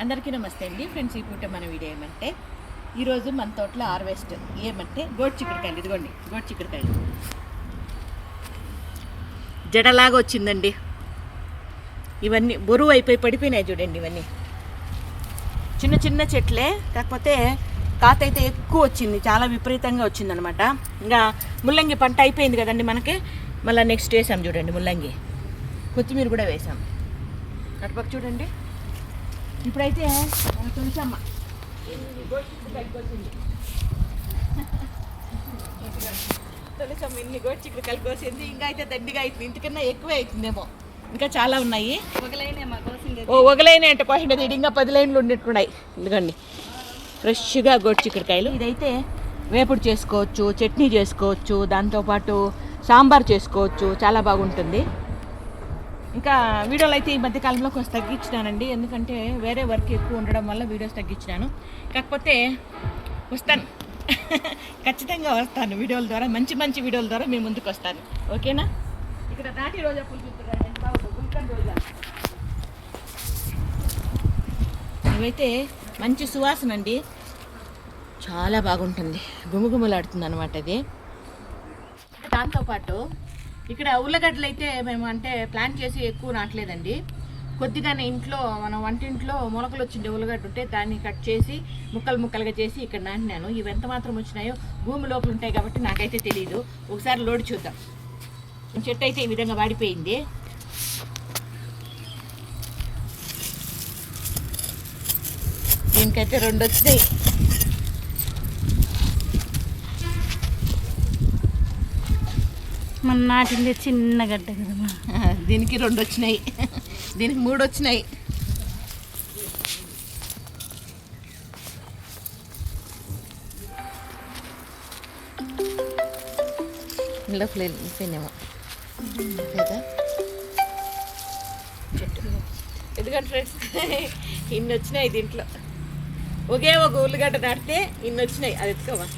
అందరికీ నమస్తే అండి ఫ్రెండ్స్. ఈ పూట మన వీడియో ఏమంటే ఈరోజు మన తోటలో హార్వెస్ట్ ఏమంటే గోడు చిక్కుడుకాయలు. ఇదిగోండి గోడు చిక్కుడుకాయలు జడలాగా వచ్చిందండి. ఇవన్నీ బరువు అయిపోయి పడిపోయినాయి చూడండి. ఇవన్నీ చిన్న చిన్న చెట్లే, కాకపోతే కాత అయితే ఎక్కువ వచ్చింది, చాలా విపరీతంగా వచ్చిందనమాట. ఇంకా ముల్లంగి పంట అయిపోయింది కదండి మనకి. మళ్ళీ నెక్స్ట్ వేసాం చూడండి ముల్లంగి, కొత్తిమీర కూడా వేసాం. అటుపక్క చూడండి. ఇప్పుడైతే తులసమ్మ తులసమ్మ ఇన్ని గోడు చిక్కుడు కలిపి కోసింది. ఇంకా అయితే దండిగా అవుతుంది, ఇంటికన్నా ఎక్కువే అవుతుందేమో. ఇంకా చాలా ఉన్నాయి. ఒకలైన అంటే కోసిండేది ఇది ఇంకా 10 లైన్లు ఉన్నట్టున్నాయి. ఎందుకండి ఫ్రెష్గా గోడు చిక్కుడుకాయలు. ఇదైతే వేపుడు చేసుకోవచ్చు, చట్నీ చేసుకోవచ్చు, దాంతోపాటు సాంబార్ చేసుకోవచ్చు, చాలా బాగుంటుంది. ఇంకా వీడియోలు అయితే ఈ మధ్యకాలంలో కొంచెం తగ్గించినానండి, ఎందుకంటే వేరే వర్క్ ఎక్కువ ఉండడం వల్ల వీడియోస్ తగ్గించినాను. కాకపోతే వస్తాను ఖచ్చితంగా వస్తాను. వీడియోల ద్వారా మంచి మంచి వీడియోల ద్వారా మీ ముందుకు వస్తాను. ఓకేనా? ఇక్కడ నాటి రోజా పూలు చూస్తున్నారండి, గుల్కన్ రోజా. ఇవైతే మంచి సువాసన అండి, చాలా బాగుంటుంది, గుమగుమలాడుతుంది అనమాట ఇది. దాంతోపాటు ఇక్కడ ఉల్లగడ్డలు అయితే మేము అంటే ప్లాన్ చేసి ఎక్కువ నాటలేదండి. కొద్దిగానే ఇంట్లో మన వంటింట్లో మొలకలు వచ్చిండే ఉల్లగడ్డ ఉంటే దాన్ని కట్ చేసి ముక్కలు ముక్కలుగా చేసి ఇక్కడ నాటినాను. ఇవి ఎంత మాత్రం వచ్చినాయో భూమి లోపల ఉంటాయి కాబట్టి నాకైతే తెలియదు. ఒకసారి లోడ్ చూద్దాం. చెట్టు అయితే ఈ విధంగా వాడిపోయింది. దీనికైతే 2 వచ్చినాయి. మన నాటిందే చిన్న గడ్డ కదా, దీనికి 2 వచ్చినాయి, దీనికి 3 వచ్చినాయి. ఇంట్లో పోయినామో కదా ఎందుకంటే ఫ్రెండ్స్ ఇన్ని వచ్చినాయి దీంట్లో. ఒకే ఒక ఉల్లిగడ్డ నాటితే ఇన్ని వచ్చినాయి. అది ఎత్తుకోవా.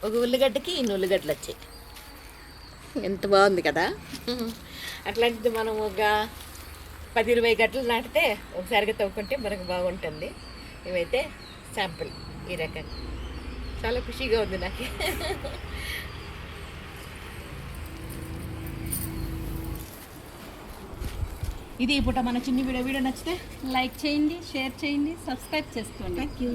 ఒక ఉల్లిగడ్డకి ఇన్ని ఉల్లిగడ్డలు వచ్చాయి. ఎంత బాగుంది కదా. అట్లాంటిది మనం ఒక 10-20 గడ్డలు నాటితే ఒకసారిగా తవ్వుకుంటే మనకు బాగుంటుంది. ఇవైతే శాంపుల్ ఈ రకం. చాలా ఖుషిగా ఉంది నాకు. ఇది ఇప్పుడు మన చిన్న వీడియో నచ్చితే లైక్ చేయండి, షేర్ చేయండి, సబ్స్క్రైబ్ చేసుకోండి. Thank you.